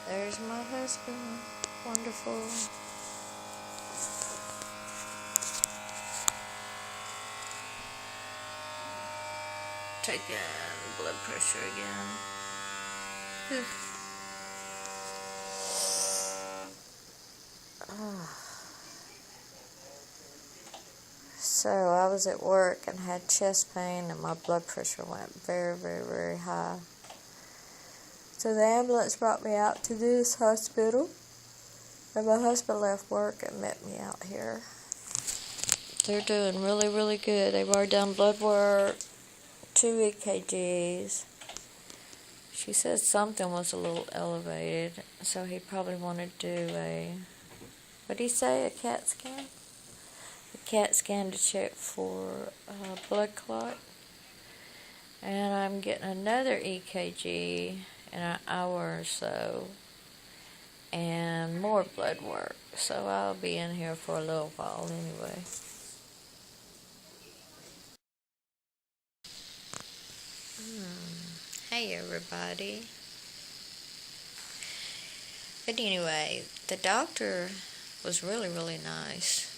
There's my husband. Wonderful. Taking blood pressure again. So I was at work and had chest pain and my blood pressure went very, very, very high. So the ambulance brought me out to this hospital, and my husband left work and met me out here. They're doing really, really good. They've already done blood work, 2 EKGs. She said something was a little elevated, so he probably wanted to do what did he say, a CAT scan? A CAT scan to check for blood clot. And I'm getting another EKG in an hour or so, and more blood work. So I'll be in here for a little while anyway. Hey everybody. But anyway, the doctor was really, really nice.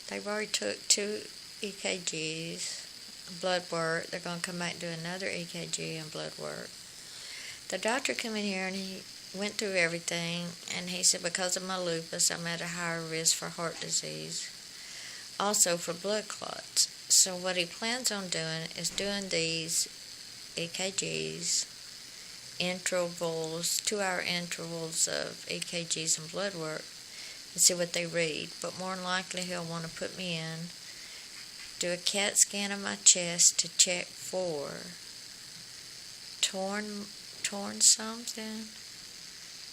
They've already took 2 EKGs, blood work. They're going to come back and do another EKG and blood work. The doctor came in here and he went through everything, and he said because of my lupus, I'm at a higher risk for heart disease, also for blood clots. So what he plans on doing is doing these EKGs, intervals, 2-hour intervals of EKGs and blood work, and see what they read. But more than likely he'll want to put me in, do a CAT scan of my chest to check for torn something,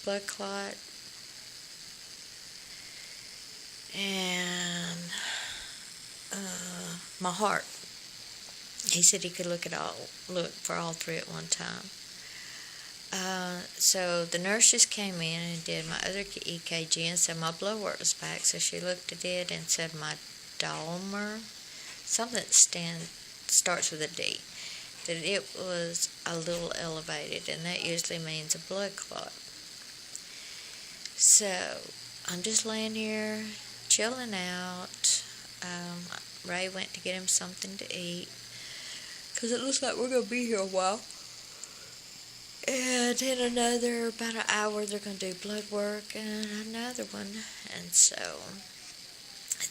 blood clot, and my heart. He said he could look for all 3 at one time. So the nurse just came in and did my other EKG and said my blood work was back. So she looked at it and said my Dalmer, something that starts with a D, that it was a little elevated, and that usually means a blood clot. So I'm just laying here chilling out. Ray went to get him something to eat, because it looks like we're going to be here a while. And in about an hour, they're going to do blood work and another one. And so,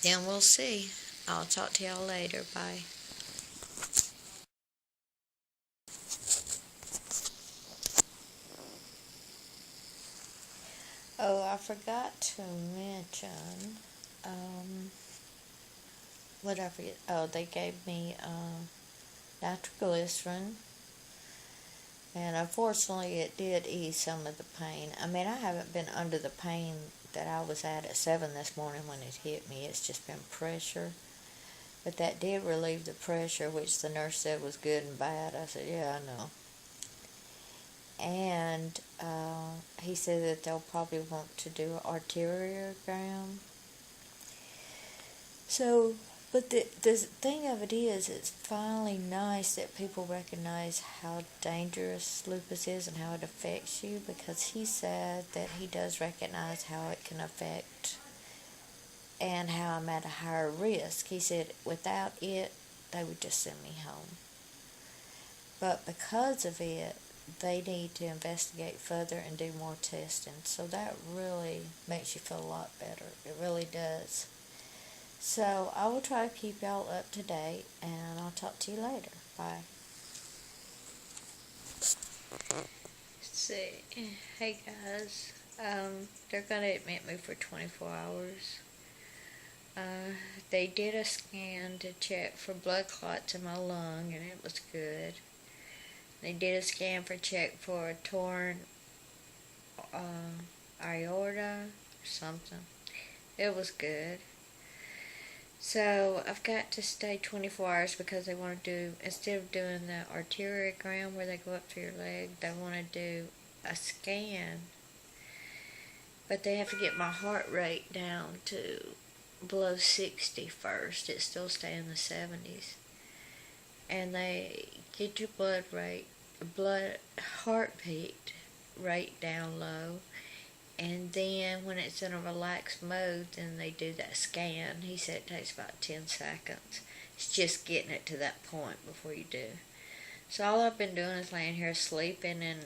then we'll see. I'll talk to y'all later. Bye. Oh, I forgot to mention, what I forget? Oh, they gave me nitroglycerin, and unfortunately it did ease some of the pain. I mean, I haven't been under the pain that I was at 7 this morning when it hit me. It's just been pressure. But that did relieve the pressure, which the nurse said was good and bad. I said, yeah, I know. And he said that they'll probably want to do an arteriogram. So, but the thing of it is, it's finally nice that people recognize how dangerous lupus is and how it affects you, because he said that he does recognize how it can affect and how I'm at a higher risk. He said without it, they would just send me home. But because of it, they need to investigate further and do more testing. So that really makes you feel a lot better. It really does. So I will try to keep y'all up to date, and I'll talk to you later. Bye. See, hey guys, they're gonna admit me for 24 hours. They did a scan to check for blood clots in my lung, and it was good. They did a scan check for a torn aorta or something. It was good. So I've got to stay 24 hours because they want to do, instead of doing the arteriogram where they go up to your leg, they want to do a scan. But they have to get my heart rate down to below 60 first. It's still staying in the 70s. And they get your blood heartbeat rate down low. And then when it's in a relaxed mode, then they do that scan. He said it takes about 10 seconds. It's just getting it to that point before you do. So all I've been doing is laying here sleeping, and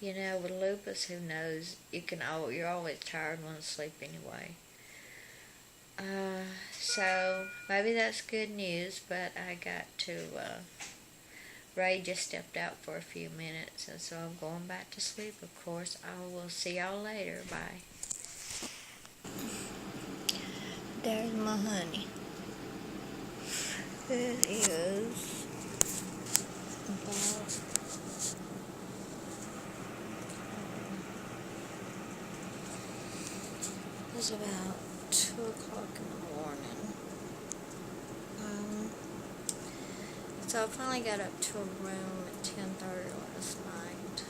with lupus, who knows? You're always tired and want to sleep anyway. So maybe that's good news, but I got to. Ray just stepped out for a few minutes, and so I'm going back to sleep. Of course, I will see y'all later. Bye. There's my honey. It is about it's about 2 o'clock in the morning. So I finally got up to a room at 10:30 last night.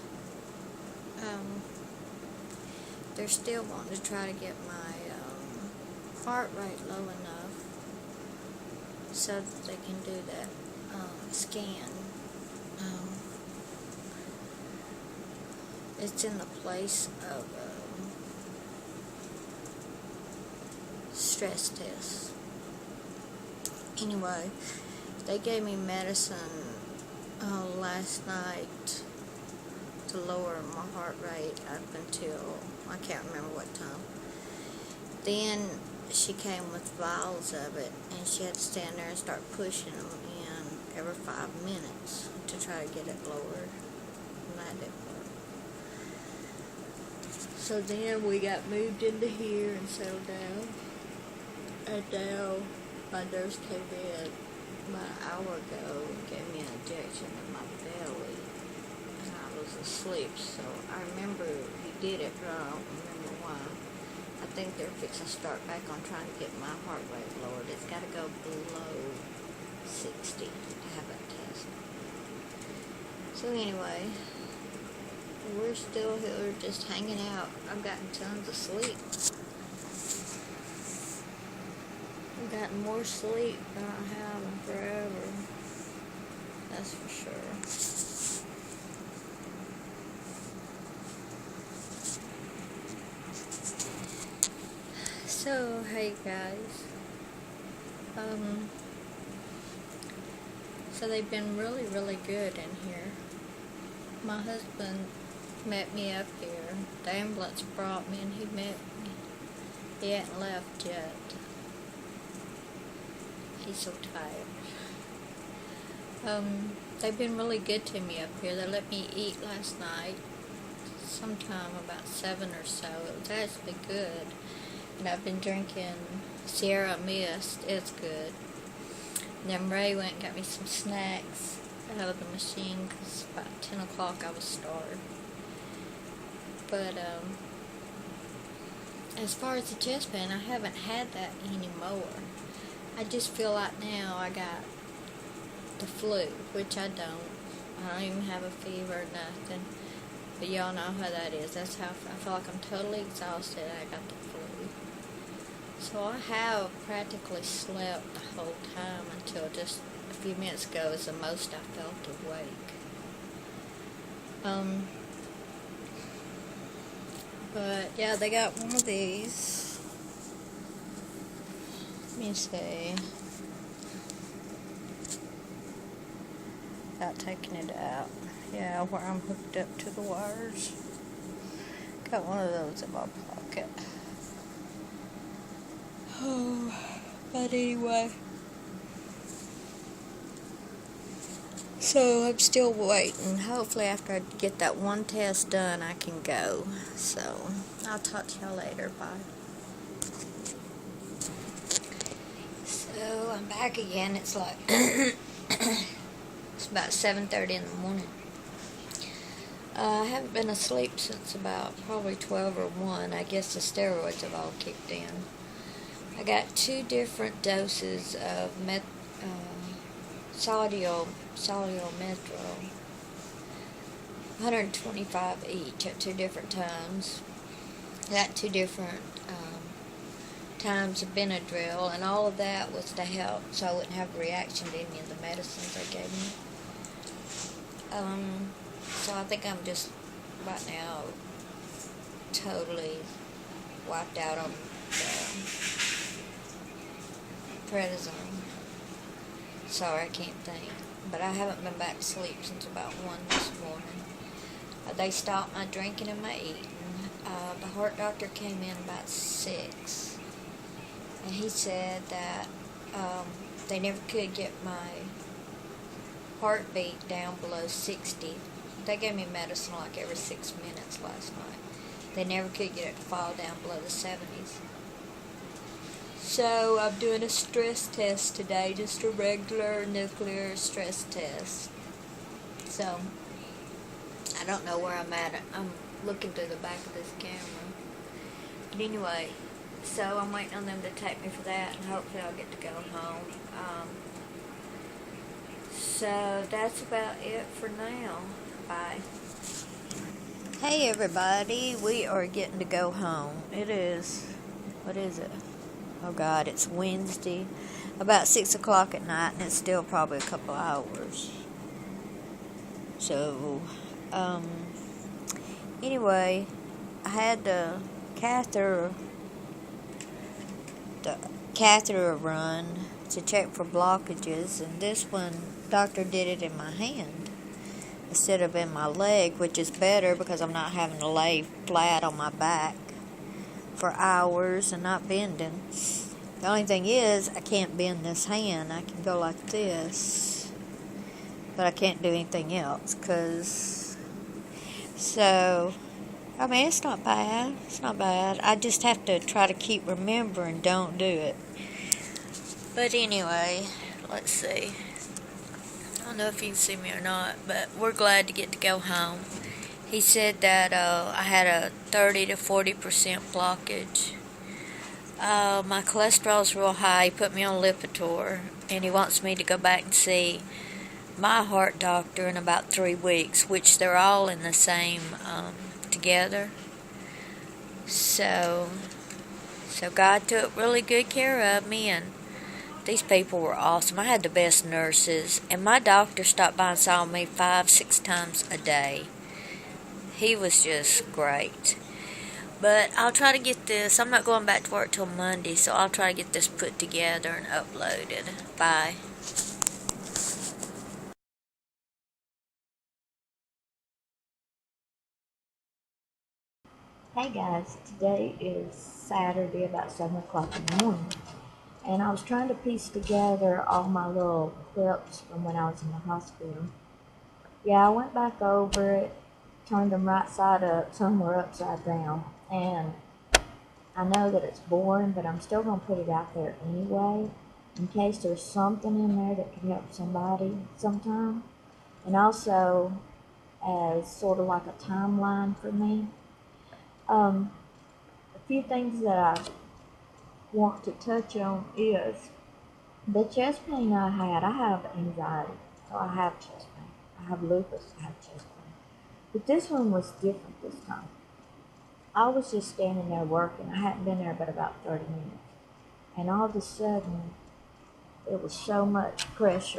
They're still wanting to try to get my heart rate low enough so that they can do that scan. It's in the place of stress test. Anyway, they gave me medicine last night to lower my heart rate up until, I can't remember what time. Then she came with vials of it, and she had to stand there and start pushing them in every 5 minutes to try to get it lowered, and that didn't work. So then we got moved into here and settled down, and now my nurse came in about an hour ago and gave me an injection in my belly, and I was asleep, so I remember he did it, but I don't remember why. I think they're fixing to start back on trying to get my heart rate lowered. It's got to go below 60 to have that test. So anyway, we're still here just hanging out. I've gotten tons of sleep. I've gotten more sleep than I have in forever. That's for sure. So, hey guys. So they've been really, really good in here. My husband met me up here. The ambulance brought me and he met me. He hadn't left yet. He's so tired. They've been really good to me up here. They let me eat last night, sometime about 7 or so. It was actually good. And I've been drinking Sierra Mist. It's good. And then Ray went and got me some snacks out of the machine because about 10 o'clock I was starved. But as far as the chest pain, I haven't had that anymore. I just feel like now I got the flu, which I don't. I don't even have a fever or nothing. But y'all know how that is. That's how I feel like I'm totally exhausted. I got the flu. So I have practically slept the whole time until just a few minutes ago is the most I felt awake. But yeah, they got one of these. Let me see. Without taking it out. Yeah, where I'm hooked up to the wires. Got one of those in my pocket. Oh, but anyway. So I'm still waiting. Hopefully after I get that one test done, I can go. So I'll talk to y'all later. Bye. So I'm back again. It's like it's about 7:30 in the morning. I haven't been asleep since about probably 12 or 1. I guess the steroids have all kicked in. I got 2 different doses of Metro, 125 each at 2 different times. Got 2 different times of Benadryl, and all of that was to help so I wouldn't have a reaction to any of the medicines they gave me. So I think I'm just right now totally wiped out on the prednisone. Sorry, I can't think. But I haven't been back to sleep since about 1 this morning. They stopped my drinking and my eating. The heart doctor came in about 6, and he said that they never could get my heartbeat down below 60. They gave me medicine like every 6 minutes last night. They never could get it to fall down below the 70s. So I'm doing a stress test today, just a regular nuclear stress test. So I don't know where I'm at. I'm looking through the back of this camera. But anyway, so I'm waiting on them to take me for that, and hopefully I'll get to go home. So that's about it for now. Bye. Hey everybody, we are getting to go home. It is, what is it? Oh God, it's Wednesday, about 6 o'clock at night, and it's still probably a couple hours. So, anyway, I had the catheter run to check for blockages, and this one, doctor did it in my hand instead of in my leg, which is better because I'm not having to lay flat on my back for hours and not bending. The only thing is, I can't bend this hand. I can go like this, but I can't do anything else, so, I mean, it's not bad. It's not bad. I just have to try to keep remembering, don't do it. But anyway, let's see. I don't know if you can see me or not, but we're glad to get to go home. He said that I had a 30 to 40% blockage. My cholesterol's real high. He put me on Lipitor, and he wants me to go back and see my heart doctor in about 3 weeks, which they're all in the same together. So God took really good care of me, and these people were awesome. I had the best nurses, and my doctor stopped by and saw me 5-6 times a day. He was just great. But I'll try to get this. I'm not going back to work till Monday, so I'll try to get this put together and uploaded. Bye. Hey guys, today is Saturday about 7 o'clock in the morning, and I was trying to piece together all my little clips from when I was in the hospital. Yeah, I went back over it, turned them right side up, some were upside down, and I know that it's boring, but I'm still going to put it out there anyway, in case there's something in there that could help somebody sometime, and also as sort of like a timeline for me. A few things that I want to touch on is the chest pain I had. I have anxiety, so I have chest pain. I have lupus, I have chest pain. But this one was different this time. I was just standing there working. I hadn't been there but about 30 minutes. And all of a sudden, there was so much pressure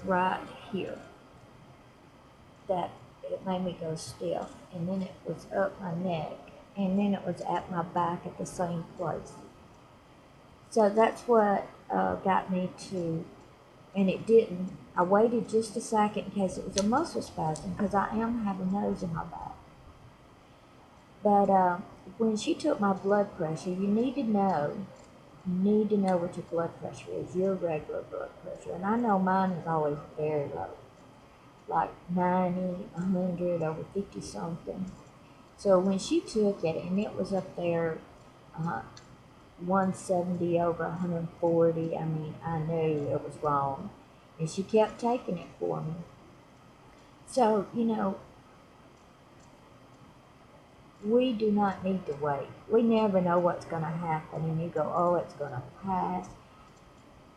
right here that it made me go stiff. And then it was up my neck. And then it was at my back at the same place. So that's what got me to, and it didn't. I waited just a second in case it was a muscle spasm, because I am having those in my back. But when she took my blood pressure, you need to know what your blood pressure is, your regular blood pressure. And I know mine is always very low, like 90, 100, over 50 something. So when she took it, and it was up there, 170 over 140, I mean, I knew it was wrong. And she kept taking it for me. So, we do not need to wait. We never know what's going to happen, and you go, oh, it's going to pass.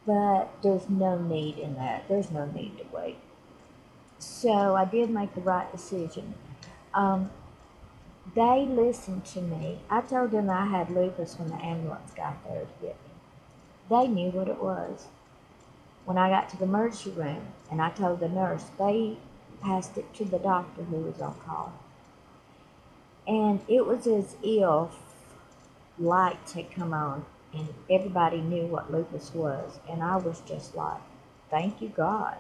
But there's no need in that. There's no need to wait. So I did make the right decision. They listened to me. I told them I had lupus when the ambulance got there to get me. They knew what it was. When I got to the emergency room and I told the nurse, they passed it to the doctor who was on call. And it was as if lights had come on and everybody knew what lupus was. And I was just like, thank you, God.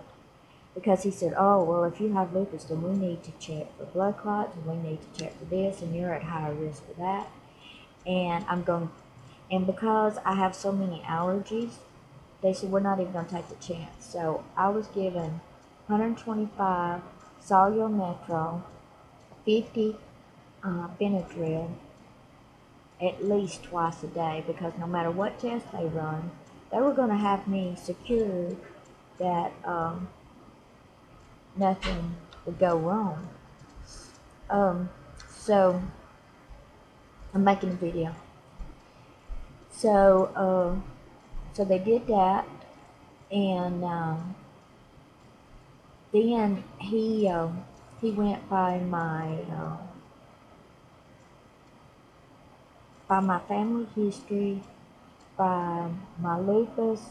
Because he said, oh, well, if you have lupus, then we need to check for blood clots and we need to check for this, and you're at higher risk for that. And and because I have so many allergies, they said, we're not even going to take the chance. So I was given 125 Soluble Metro, 50 Benadryl, at least twice a day, because no matter what test they run, they were going to have me secured that nothing would go wrong. Um, so I'm making a video. So so they did that, and then he went by my family history, by my lupus,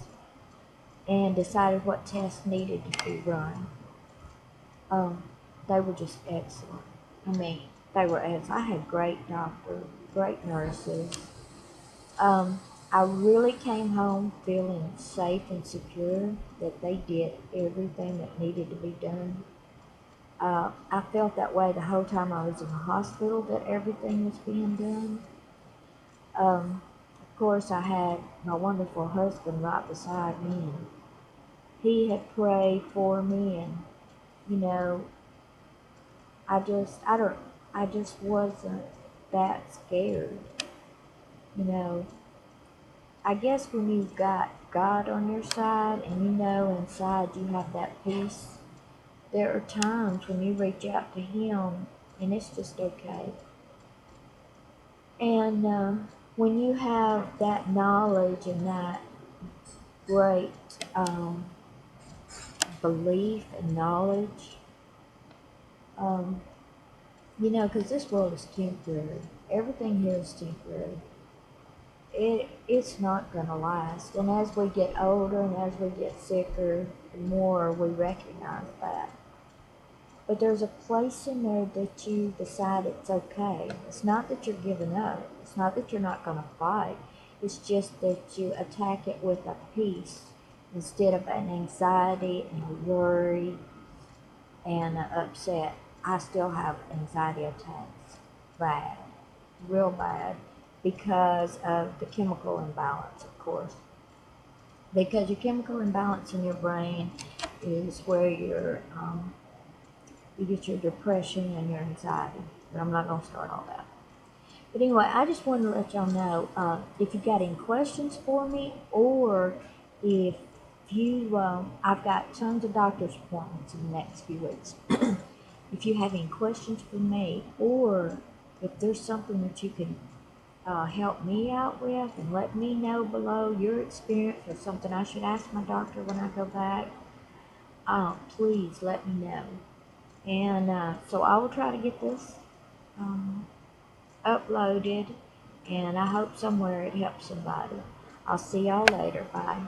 and decided what tests needed to be run. Um, they were just excellent. I mean, they were excellent. I had great doctors, great nurses. I really came home feeling safe and secure that they did everything that needed to be done. I felt that way the whole time I was in the hospital, that everything was being done. Of course, I had my wonderful husband right beside me, and he had prayed for me, and you know, I don't, I just wasn't that scared. You know, I guess when you've got God on your side and you know inside you have that peace, there are times when you reach out to Him and it's just okay. And when you have that knowledge and that great belief and knowledge, um, you know, because this world is temporary. Everything here is temporary. It's not going to last. And as we get older and as we get sicker, the more we recognize that. But there's a place in there that you decide it's okay. It's not that you're giving up. It's not that you're not going to fight. It's just that you attack it with a peace instead of an anxiety and a worry and an upset. I still have anxiety attacks. Bad. Real bad. Because of the chemical imbalance, of course. Because your chemical imbalance in your brain is where you get your depression and your anxiety. But I'm not going to start all that. But anyway, I just wanted to let y'all know if you got any questions for me, or if I've got tons of doctor's appointments in the next few weeks. If you have any questions for me, or if there's something that you can help me out with and let me know below your experience or something I should ask my doctor when I go back, please let me know. And so I will try to get this um, uploaded, and I hope somewhere it helps somebody. I'll see y'all later. Bye.